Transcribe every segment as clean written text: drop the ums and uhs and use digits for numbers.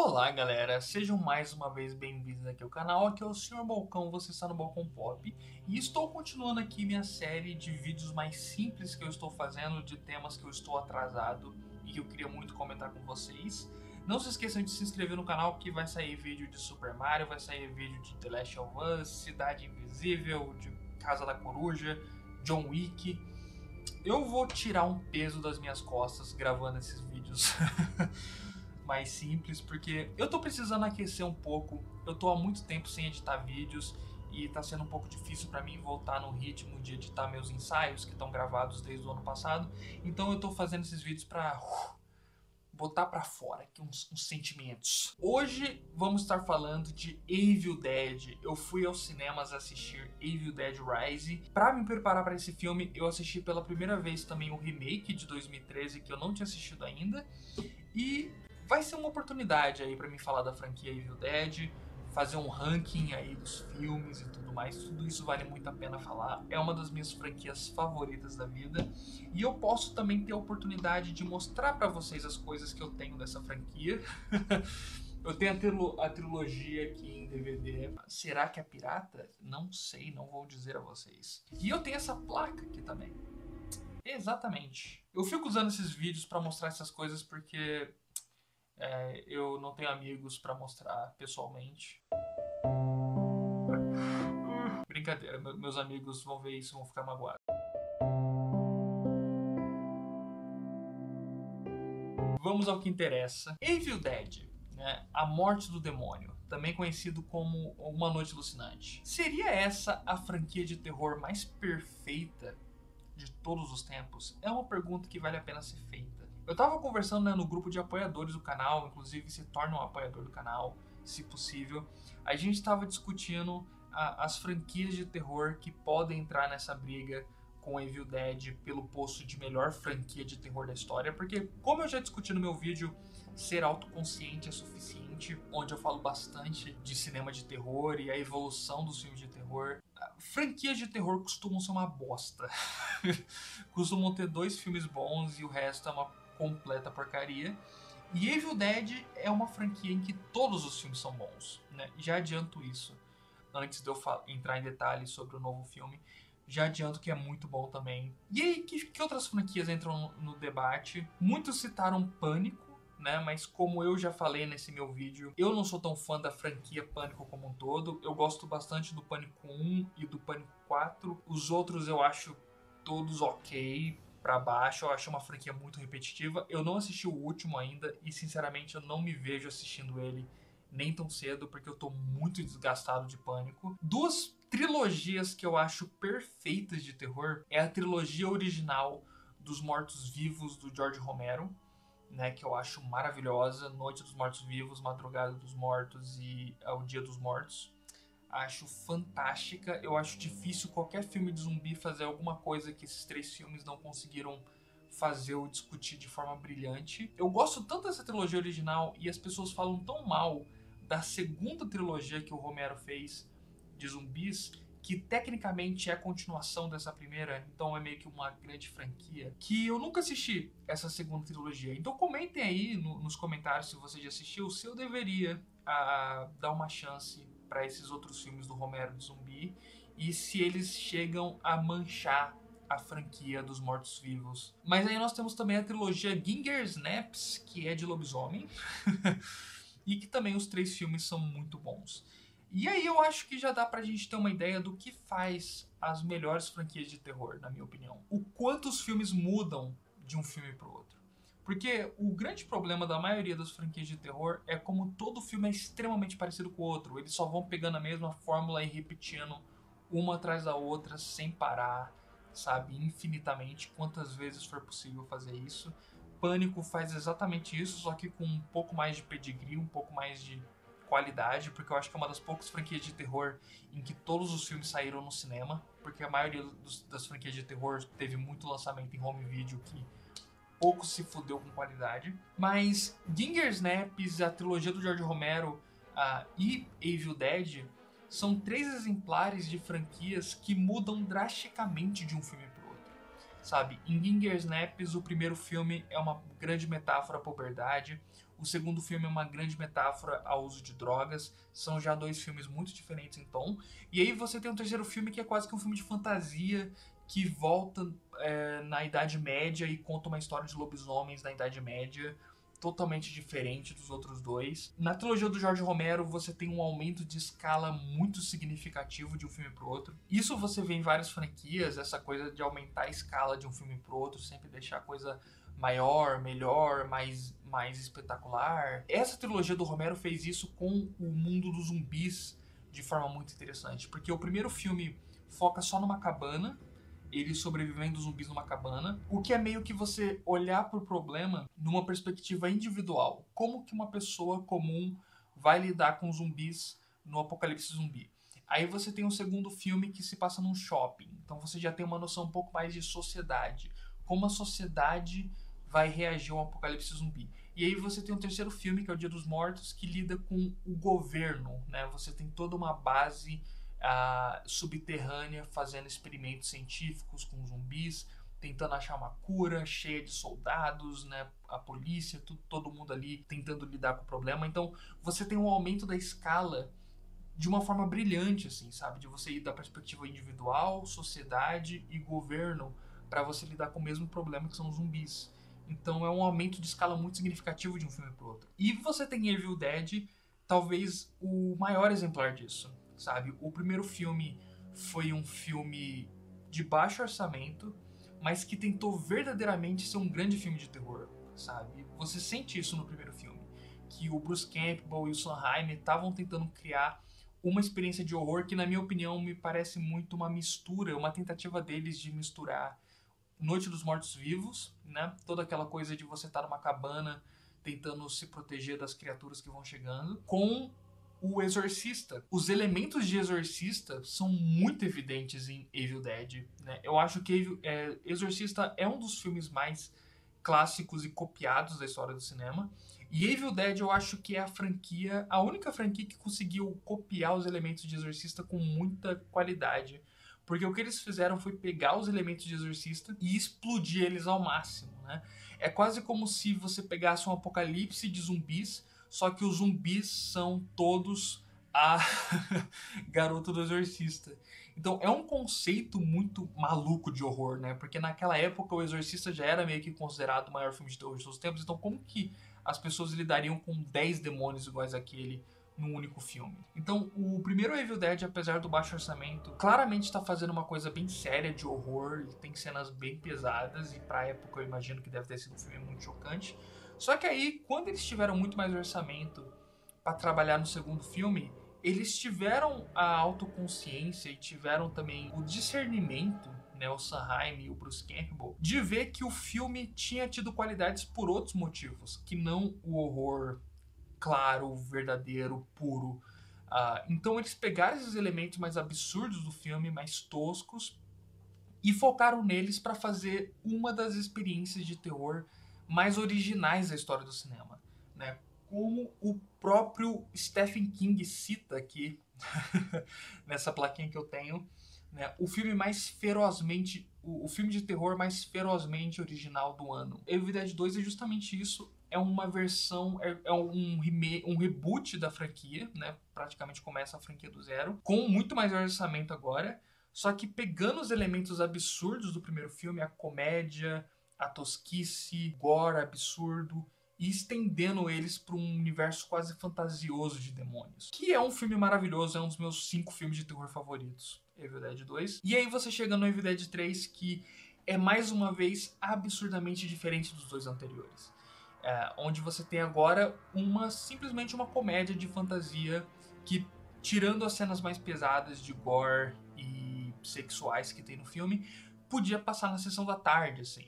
Olá galera, sejam mais uma vez bem-vindos aqui ao canal, aqui é o Sr. Balcão, você está no Balcão Pop e estou continuando aqui minha série de vídeos mais simples que eu estou fazendo de temas que eu estou atrasado e que eu queria muito comentar com vocês. Não se esqueçam de se inscrever no canal porque vai sair vídeo de Super Mario, vai sair vídeo de The Last of Us, Cidade Invisível, de Casa da Coruja, John Wick. Eu vou tirar um peso das minhas costas gravando esses vídeos mais simples, porque eu tô precisando aquecer um pouco. Eu tô há muito tempo sem editar vídeos e tá sendo um pouco difícil pra mim voltar no ritmo de editar meus ensaios que estão gravados desde o ano passado. Então eu tô fazendo esses vídeos pra botar pra fora aqui uns sentimentos. Hoje vamos estar falando de Evil Dead. Eu fui aos cinemas assistir Evil Dead Rise. Pra me preparar para esse filme, eu assisti pela primeira vez também o remake de 2013, que eu não tinha assistido ainda. E vai ser uma oportunidade aí pra mim falar da franquia Evil Dead, fazer um ranking aí dos filmes e tudo mais. Tudo isso vale muito a pena falar. É uma das minhas franquias favoritas da vida. E eu posso também ter a oportunidade de mostrar pra vocês as coisas que eu tenho dessa franquia. Eu tenho a trilogia aqui em DVD. Será que é pirata? Não sei, não vou dizer a vocês. E eu tenho essa placa aqui também. Exatamente. Eu fico usando esses vídeos pra mostrar essas coisas porque eu não tenho amigos pra mostrar pessoalmente. Brincadeira, meus amigos vão ver isso e vão ficar magoados. Vamos ao que interessa. Evil Dead, né? A Morte do Demônio, também conhecido como Uma Noite Alucinante. Seria essa a franquia de terror mais perfeita de todos os tempos? É uma pergunta que vale a pena ser feita. Eu tava conversando, né, no grupo de apoiadores do canal, inclusive se torna um apoiador do canal, se possível. A gente tava discutindo as franquias de terror que podem entrar nessa briga com Evil Dead pelo posto de melhor franquia de terror da história, porque como eu já discuti no meu vídeo Ser Autoconsciente é Suficiente, onde eu falo bastante de cinema de terror e a evolução dos filmes de terror, franquias de terror costumam ser uma bosta. Costumam ter 2 filmes bons e o resto é uma completa porcaria. E Evil Dead é uma franquia em que todos os filmes são bons, né? Já adianto isso, antes de eu entrar em detalhes sobre o novo filme. Já adianto que é muito bom também. E aí, que outras franquias entram no debate? Muitos citaram Pânico, né? Mas como eu já falei nesse meu vídeo, eu não sou tão fã da franquia Pânico como um todo. Eu gosto bastante do Pânico 1 e do Pânico 4. Os outros eu acho todos ok, pra baixo. Eu acho uma franquia muito repetitiva. Eu não assisti o último ainda e sinceramente eu não me vejo assistindo ele nem tão cedo, porque eu tô muito desgastado de Pânico. 2 trilogias que eu acho perfeitas de terror é a trilogia original dos Mortos-Vivos do George Romero, né, que eu acho maravilhosa. Noite dos Mortos-Vivos, Madrugada dos Mortos e O Dia dos Mortos. Acho fantástica. Eu acho difícil qualquer filme de zumbi fazer alguma coisa que esses 3 filmes não conseguiram fazer ou discutir de forma brilhante. Eu gosto tanto dessa trilogia original e as pessoas falam tão mal da segunda trilogia que o Romero fez de zumbis, que tecnicamente é a continuação dessa primeira, então é meio que uma grande franquia, que eu nunca assisti essa segunda trilogia. Então comentem aí nos comentários se você já assistiu, se eu deveria dar uma chance para esses outros filmes do Romero de zumbi e se eles chegam a manchar a franquia dos Mortos-Vivos. Mas aí nós temos também a trilogia Ginger Snaps, que é de lobisomem, e que também os 3 filmes são muito bons. E aí eu acho que já dá pra gente ter uma ideia do que faz as melhores franquias de terror, na minha opinião. O quanto os filmes mudam de um filme pro outro. Porque o grande problema da maioria das franquias de terror é como todo filme é extremamente parecido com o outro. Eles só vão pegando a mesma fórmula e repetindo uma atrás da outra sem parar, sabe, infinitamente, quantas vezes for possível fazer isso. Pânico faz exatamente isso, só que com um pouco mais de pedigree, um pouco mais de qualidade, porque eu acho que é uma das poucas franquias de terror em que todos os filmes saíram no cinema, porque a maioria das franquias de terror teve muito lançamento em home video que pouco se fudeu com qualidade. Mas Ginger Snaps, a trilogia do George Romero e Evil Dead são 3 exemplares de franquias que mudam drasticamente de um filme pro outro, sabe? Em Ginger Snaps, o primeiro filme é uma grande metáfora à puberdade. O segundo filme é uma grande metáfora ao uso de drogas. São já dois filmes muito diferentes em tom. E aí você tem um terceiro filme que é quase que um filme de fantasia, que volta na Idade Média e conta uma história de lobisomens na Idade Média, totalmente diferente dos outros dois. Na trilogia do Jorge Romero, você tem um aumento de escala muito significativo de um filme pro outro. Isso você vê em várias franquias, essa coisa de aumentar a escala de um filme pro outro, sempre deixar a coisa maior, melhor, mais espetacular. Essa trilogia do Romero fez isso com o mundo dos zumbis de forma muito interessante, porque o primeiro filme foca só numa cabana, eles sobrevivendo zumbis numa cabana, o que é meio que você olhar pro problema numa perspectiva individual. Como que uma pessoa comum vai lidar com zumbis no apocalipse zumbi? Aí você tem um segundo filme que se passa num shopping, então você já tem uma noção um pouco mais de sociedade. Como a sociedade vai reagir ao apocalipse zumbi. E aí você tem um terceiro filme, que é o Dia dos Mortos, que lida com o governo, né? Você tem toda uma base subterrânea fazendo experimentos científicos com zumbis, tentando achar uma cura, cheia de soldados, né? A polícia, todo mundo ali tentando lidar com o problema. Então você tem um aumento da escala de uma forma brilhante, assim, sabe? De você ir da perspectiva individual, sociedade e governo para você lidar com o mesmo problema que são os zumbis. Então é um aumento de escala muito significativo de um filme pro outro. E você tem Evil Dead, talvez o maior exemplar disso, sabe? O primeiro filme foi um filme de baixo orçamento, mas que tentou verdadeiramente ser um grande filme de terror, sabe? Você sente isso no primeiro filme, que o Bruce Campbell e o Sondheim estavam tentando criar uma experiência de horror que, na minha opinião, me parece muito uma mistura, uma tentativa deles de misturar Noite dos Mortos-Vivos, né? Toda aquela coisa de você estar numa cabana tentando se proteger das criaturas que vão chegando, com o Exorcista. Os elementos de Exorcista são muito evidentes em Evil Dead, né? Eu acho que Exorcista é um dos filmes mais clássicos e copiados da história do cinema. E Evil Dead eu acho que é a única franquia que conseguiu copiar os elementos de Exorcista com muita qualidade. Porque o que eles fizeram foi pegar os elementos de Exorcista e explodir eles ao máximo, né? É quase como se você pegasse um apocalipse de zumbis, só que os zumbis são todos a garota do Exorcista. Então é um conceito muito maluco de horror, né? Porque naquela época o Exorcista já era meio que considerado o maior filme de terror de todos os tempos. Então como que as pessoas lidariam com 10 demônios iguais àquele num único filme? Então o primeiro Evil Dead, apesar do baixo orçamento, claramente está fazendo uma coisa bem séria de horror. Tem cenas bem pesadas e pra época eu imagino que deve ter sido um filme muito chocante. Só que aí, quando eles tiveram muito mais orçamento para trabalhar no segundo filme, eles tiveram a autoconsciência e tiveram também o discernimento, né, o Sondheim e o Bruce Campbell, de ver que o filme tinha tido qualidades por outros motivos, que não o horror claro, verdadeiro, puro. Então eles pegaram esses elementos mais absurdos do filme, mais toscos, e focaram neles para fazer uma das experiências de terror mais originais da história do cinema, né? Como o próprio Stephen King cita aqui nessa plaquinha que eu tenho, né? O filme mais ferozmente, o filme de terror mais ferozmente original do ano. Evil Dead 2 é justamente isso. É uma versão, um reboot da franquia, né? Praticamente começa a franquia do zero, com muito mais orçamento agora, só que pegando os elementos absurdos do primeiro filme, a comédia, a tosquice, gore absurdo, e estendendo eles para um universo quase fantasioso de demônios. Que é um filme maravilhoso, é um dos meus 5 filmes de terror favoritos, Evil Dead 2. E aí você chega no Evil Dead 3, que é mais uma vez absurdamente diferente dos dois anteriores. Onde você tem agora simplesmente uma comédia de fantasia que, tirando as cenas mais pesadas de gore e sexuais que tem no filme, podia passar na sessão da tarde, assim.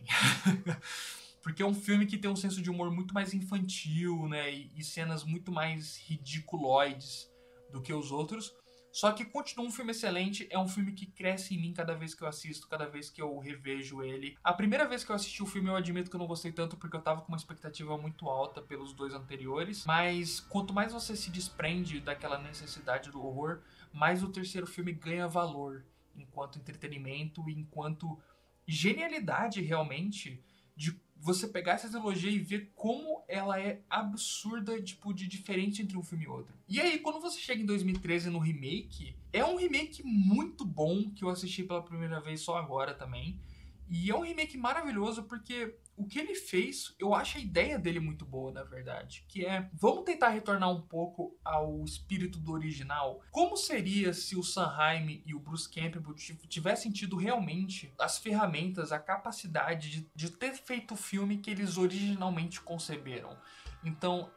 Porque é um filme que tem um senso de humor muito mais infantil, né? E cenas muito mais ridiculoides do que os outros. Só que continua um filme excelente, é um filme que cresce em mim cada vez que eu assisto, cada vez que eu revejo ele. A primeira vez que eu assisti o filme eu admito que eu não gostei tanto porque eu tava com uma expectativa muito alta pelos dois anteriores. Mas quanto mais você se desprende daquela necessidade do horror, mais o terceiro filme ganha valor enquanto entretenimento e enquanto genialidade realmente de você pegar essa trilogia e ver como ela é absurda, tipo, de diferente entre um filme e outro. E aí, quando você chega em 2013 no remake, é um remake muito bom, que eu assisti pela primeira vez só agora também. E é um remake maravilhoso porque o que ele fez, eu acho a ideia dele muito boa, na verdade. Que é, vamos tentar retornar um pouco ao espírito do original. Como seria se o Sam Raimi e o Bruce Campbell tivessem tido realmente as ferramentas, a capacidade de ter feito o filme que eles originalmente conceberam? Então,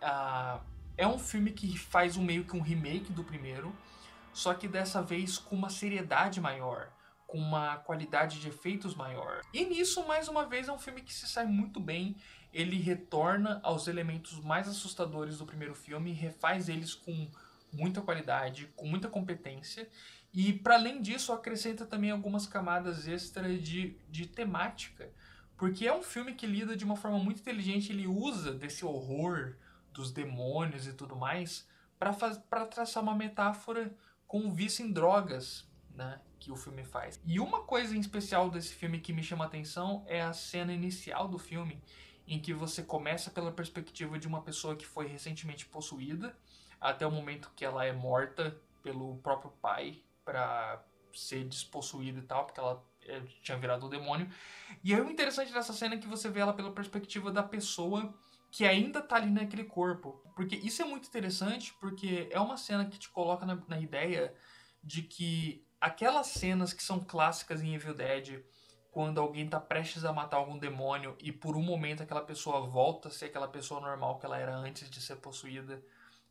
é um filme que faz meio que um remake do primeiro, só que dessa vez com uma seriedade maior, com uma qualidade de efeitos maior. E nisso, mais uma vez, é um filme que se sai muito bem. Ele retorna aos elementos mais assustadores do primeiro filme e refaz eles com muita qualidade, com muita competência. E, para além disso, acrescenta também algumas camadas extras de temática. Porque é um filme que lida de uma forma muito inteligente, ele usa desse horror dos demônios e tudo mais para traçar uma metáfora com o vício em drogas, né, que o filme faz. E uma coisa em especial desse filme que me chama a atenção é a cena inicial do filme, em que você começa pela perspectiva de uma pessoa que foi recentemente possuída, até o momento que ela é morta pelo próprio pai para ser despossuída e tal, porque ela tinha virado o demônio. E aí o interessante dessa cena é que você vê ela pela perspectiva da pessoa que ainda tá ali naquele corpo. Porque isso é muito interessante, porque é uma cena que te coloca na ideia de que aquelas cenas que são clássicas em Evil Dead, quando alguém tá prestes a matar algum demônio e por um momento aquela pessoa volta a ser aquela pessoa normal que ela era antes de ser possuída,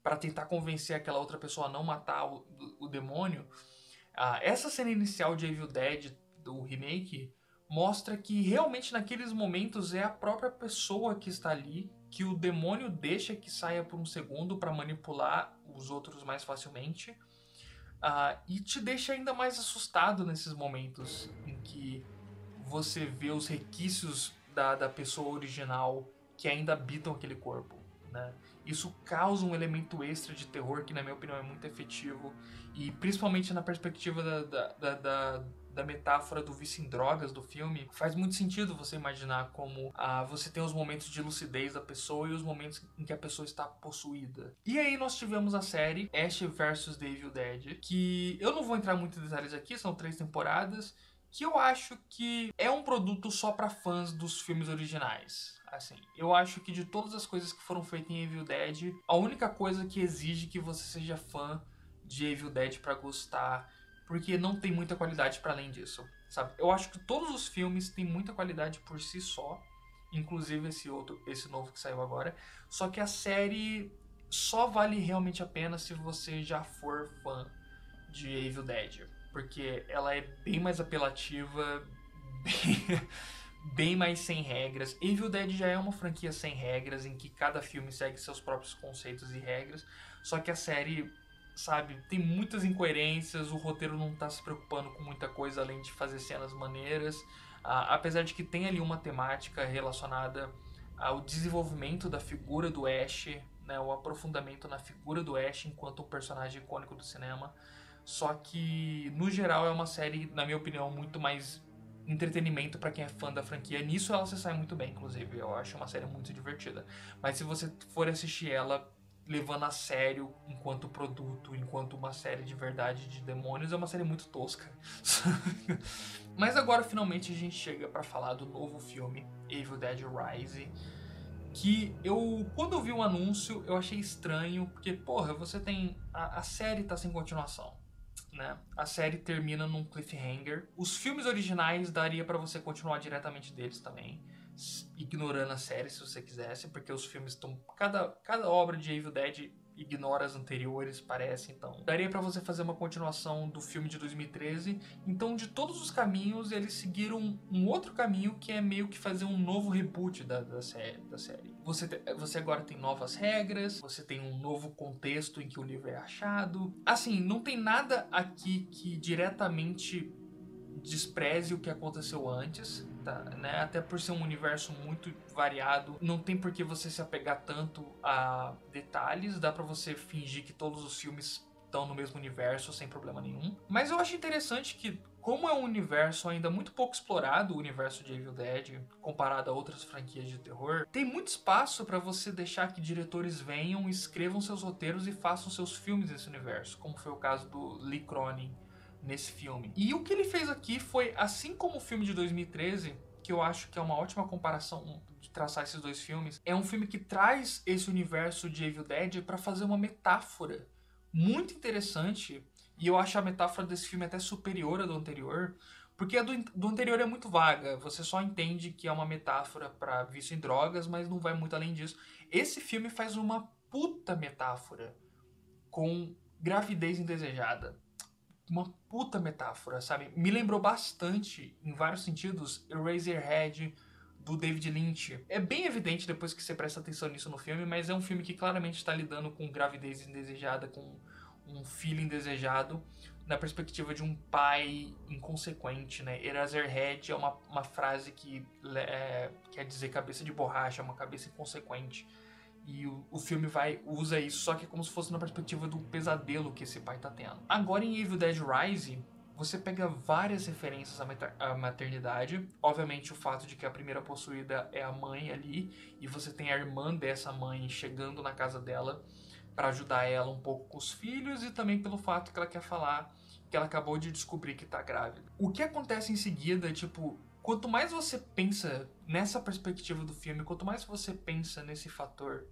para tentar convencer aquela outra pessoa a não matar o demônio. Essa cena inicial de Evil Dead, do remake, mostra que realmente naqueles momentos é a própria pessoa que está ali, que o demônio deixa que saia por um segundo para manipular os outros mais facilmente. E te deixa ainda mais assustado nesses momentos em que você vê os requisitos da pessoa original que ainda habitam aquele corpo, né? Isso causa um elemento extra de terror que, na minha opinião, é muito efetivo. E principalmente na perspectiva da metáfora do vício em drogas do filme, faz muito sentido você imaginar como você tem os momentos de lucidez da pessoa e os momentos em que a pessoa está possuída. E aí nós tivemos a série Ash vs The Evil Dead, que eu não vou entrar muito em detalhes aqui, são 3 temporadas, que eu acho que é um produto só para fãs dos filmes originais. Assim, eu acho que de todas as coisas que foram feitas em Evil Dead, a única coisa que exige que você seja fã de Evil Dead para gostar, porque não tem muita qualidade para além disso, sabe? Eu acho que todos os filmes têm muita qualidade por si só, inclusive esse novo que saiu agora, só que a série só vale realmente a pena se você já for fã de Evil Dead, porque ela é bem mais apelativa, bem mais sem regras. Evil Dead já é uma franquia sem regras, em que cada filme segue seus próprios conceitos e regras, só que a série, sabe, tem muitas incoerências, o roteiro não tá se preocupando com muita coisa além de fazer cenas maneiras, apesar de que tem ali uma temática relacionada ao desenvolvimento da figura do Ash, né, o aprofundamento na figura do Ash enquanto um personagem icônico do cinema. Só que, no geral, é uma série, na minha opinião, muito mais entretenimento para quem é fã da franquia. Nisso ela se sai muito bem, inclusive. Eu acho uma série muito divertida. Mas se você for assistir ela levando a sério enquanto produto, enquanto uma série de verdade de demônios, é uma série muito tosca. Mas agora, finalmente, a gente chega para falar do novo filme, Evil Dead Rise, que quando eu vi o anúncio, eu achei estranho, porque, porra, você tem... A série tá sem continuação, né? A série termina num cliffhanger. Os filmes originais daria pra você continuar diretamente deles também, ignorando a série se você quisesse, porque os filmes estão... Cada obra de Evil Dead ignora as anteriores, parece, então daria pra você fazer uma continuação do filme de 2013. Então, de todos os caminhos, eles seguiram um outro caminho, que é meio que fazer um novo reboot da série. Você agora tem novas regras, você tem um novo contexto em que o livro é achado. Assim, não tem nada aqui que diretamente despreze o que aconteceu antes, tá, né? Até por ser um universo muito variado, não tem por que você se apegar tanto a detalhes, dá pra você fingir que todos os filmes estão no mesmo universo sem problema nenhum. Mas eu acho interessante que, como é um universo ainda muito pouco explorado, o universo de Evil Dead, comparado a outras franquias de terror, tem muito espaço para você deixar que diretores venham, escrevam seus roteiros e façam seus filmes nesse universo, como foi o caso do Lee Cronin nesse filme. E o que ele fez aqui foi, assim como o filme de 2013, que eu acho que é uma ótima comparação de traçar esses dois filmes, é um filme que traz esse universo de Evil Dead para fazer uma metáfora muito interessante. E eu acho a metáfora desse filme até superior à do anterior, porque a do anterior é muito vaga. Você só entende que é uma metáfora para vício em drogas, mas não vai muito além disso. Esse filme faz uma puta metáfora com gravidez indesejada. Uma puta metáfora, sabe? Me lembrou bastante, em vários sentidos, Eraserhead do David Lynch. É bem evidente depois que você presta atenção nisso no filme, mas é um filme que claramente está lidando com gravidez indesejada, com um filho indesejado, na perspectiva de um pai inconsequente, né? Eraserhead é uma frase que quer dizer cabeça de borracha, uma cabeça inconsequente. E o filme usa isso, só que é como se fosse na perspectiva do pesadelo que esse pai tá tendo. Agora em Evil Dead Rise, você pega várias referências à maternidade. Obviamente o fato de que a primeira possuída é a mãe ali, e você tem a irmã dessa mãe chegando na casa dela para ajudar ela um pouco com os filhos, e também pelo fato que ela quer falar que ela acabou de descobrir que tá grávida. O que acontece em seguida, tipo, quanto mais você pensa nessa perspectiva do filme, quanto mais você pensa nesse fator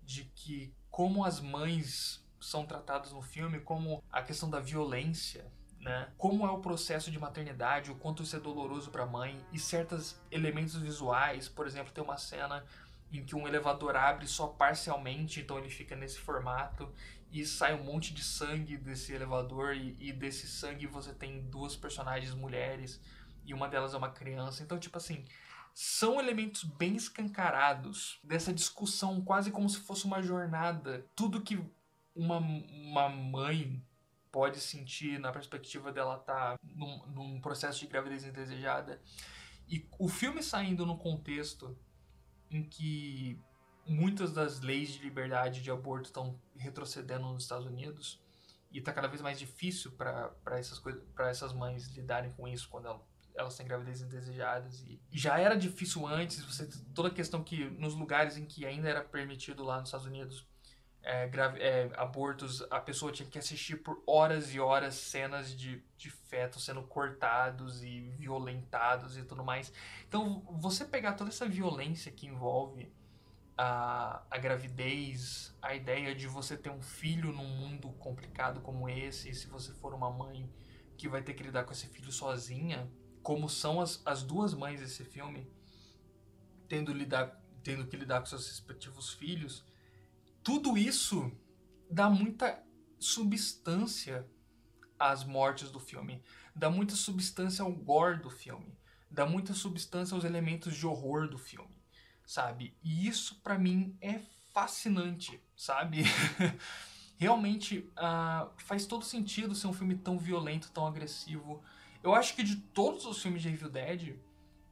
de que como as mães são tratadas no filme, como a questão da violência, né? Como é o processo de maternidade, o quanto isso é doloroso para a mãe, e certos elementos visuais. Por exemplo, tem uma cena em que um elevador abre só parcialmente, então ele fica nesse formato, e sai um monte de sangue desse elevador, e desse sangue você tem duas personagens mulheres, e uma delas é uma criança. Então, tipo assim, são elementos bem escancarados dessa discussão, quase como se fosse uma jornada. Tudo que uma mãe pode sentir na perspectiva dela estar num processo de gravidez indesejada. E o filme saindo num contexto em que muitas das leis de liberdade de aborto estão retrocedendo nos Estados Unidos, e está cada vez mais difícil para essas mães lidarem com isso quando elas têm gravidez indesejadas. E já era difícil antes, toda a questão que nos lugares em que ainda era permitido lá nos Estados Unidos abortos, a pessoa tinha que assistir por horas e horas cenas de fetos sendo cortados e violentados e tudo mais. Então, você pegar toda essa violência que envolve a gravidez, a ideia de você ter um filho num mundo complicado como esse, e se você for uma mãe que vai ter que lidar com esse filho sozinha, como são as duas mães desse filme, tendo que lidar com seus respectivos filhos, tudo isso dá muita substância às mortes do filme, dá muita substância ao gore do filme, dá muita substância aos elementos de horror do filme, sabe? E isso pra mim é fascinante, sabe? Realmente faz todo sentido ser um filme tão violento, tão agressivo. Eu acho que de todos os filmes de Evil Dead,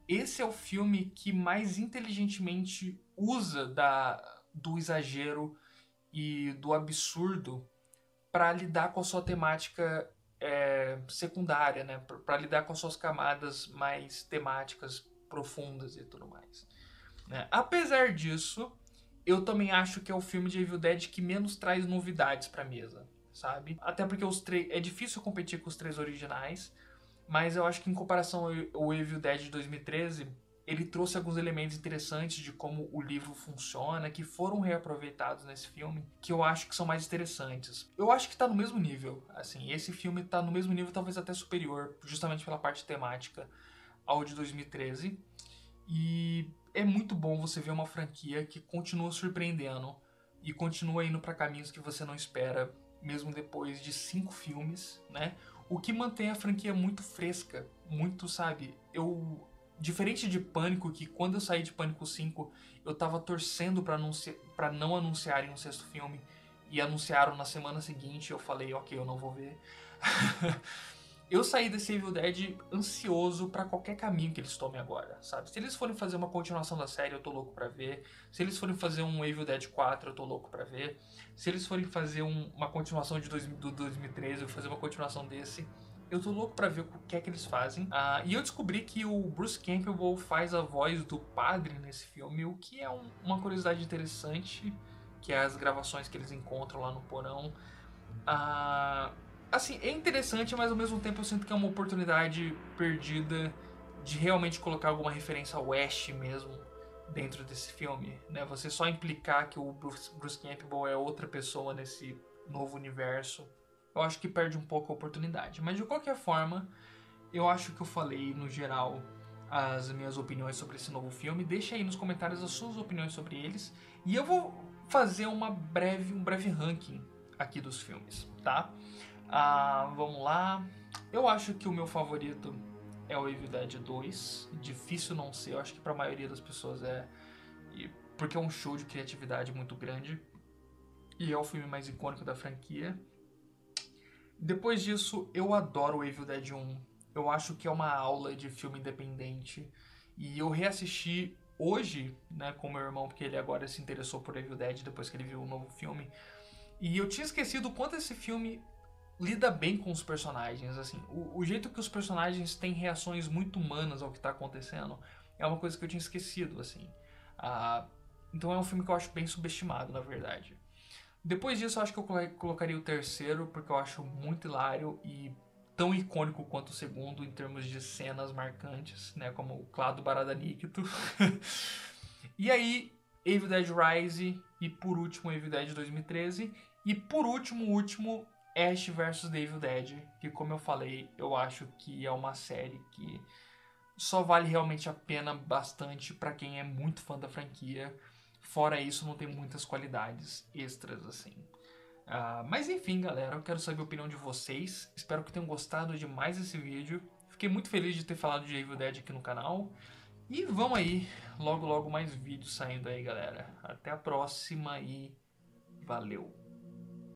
esse é o filme que mais inteligentemente usa do exagero e do absurdo para lidar com a sua temática secundária, né? Para lidar com as suas camadas mais temáticas profundas e tudo mais, né? Apesar disso, eu também acho que é o filme de Evil Dead que menos traz novidades para mesa, sabe? Até porque é difícil competir com os três originais, mas eu acho que em comparação ao Evil Dead de 2013, ele trouxe alguns elementos interessantes de como o livro funciona, que foram reaproveitados nesse filme, que eu acho que são mais interessantes. Eu acho que tá no mesmo nível, assim, esse filme tá no mesmo nível, talvez até superior, justamente pela parte temática ao de 2013. E é muito bom você ver uma franquia que continua surpreendendo e continua indo para caminhos que você não espera, mesmo depois de 5 filmes, né? O que mantém a franquia muito fresca, muito, sabe? Diferente de Pânico, que quando eu saí de Pânico 5, eu tava torcendo pra não anunciarem um sexto filme, e anunciaram na semana seguinte, eu falei, ok, eu não vou ver. Eu saí desse Evil Dead ansioso pra qualquer caminho que eles tomem agora, sabe? Se eles forem fazer uma continuação da série, eu tô louco pra ver. Se eles forem fazer um Evil Dead 4, eu tô louco pra ver. Se eles forem fazer uma continuação do 2013, eu fazer uma continuação desse, Eu tô louco pra ver o que é que eles fazem. E eu descobri que o Bruce Campbell faz a voz do padre nesse filme, o que é uma curiosidade interessante, que é as gravações que eles encontram lá no porão. Assim, é interessante, mas ao mesmo tempo eu sinto que é uma oportunidade perdida de realmente colocar alguma referência ao West mesmo dentro desse filme, né? Você só implicar que o Bruce Campbell é outra pessoa nesse novo universo, eu acho que perde um pouco a oportunidade. Mas de qualquer forma, eu acho que eu falei no geral as minhas opiniões sobre esse novo filme. Deixa aí nos comentários as suas opiniões sobre eles e eu vou fazer um breve ranking aqui dos filmes, tá? Vamos lá. Eu acho que o meu favorito é o Evil Dead 2. Difícil não ser, eu acho que pra maioria das pessoas é. Porque é um show de criatividade muito grande. E é o filme mais icônico da franquia. Depois disso, eu adoro o Evil Dead 1. Eu acho que é uma aula de filme independente. E eu reassisti hoje, né, com meu irmão, porque ele agora se interessou por Evil Dead depois que ele viu o novo filme. E eu tinha esquecido o quanto esse filme lida bem com os personagens, assim. O jeito que os personagens têm reações muito humanas ao que tá acontecendo é uma coisa que eu tinha esquecido, assim. Então é um filme que eu acho bem subestimado, na verdade. Depois disso, eu acho que eu colocaria o terceiro, porque eu acho muito hilário e tão icônico quanto o segundo em termos de cenas marcantes, né? Como o Clado Barada Níquito. E aí, Evil Dead Rise e por último Evil Dead 2013 e por último Ash vs The Evil Dead, que como eu falei, eu acho que é uma série que só vale realmente a pena bastante pra quem é muito fã da franquia. Fora isso, não tem muitas qualidades extras assim. Mas enfim, galera, eu quero saber a opinião de vocês. Espero que tenham gostado demais desse vídeo. Fiquei muito feliz de ter falado de Evil Dead aqui no canal. E vamos aí, logo mais vídeos saindo aí, galera. Até a próxima e valeu!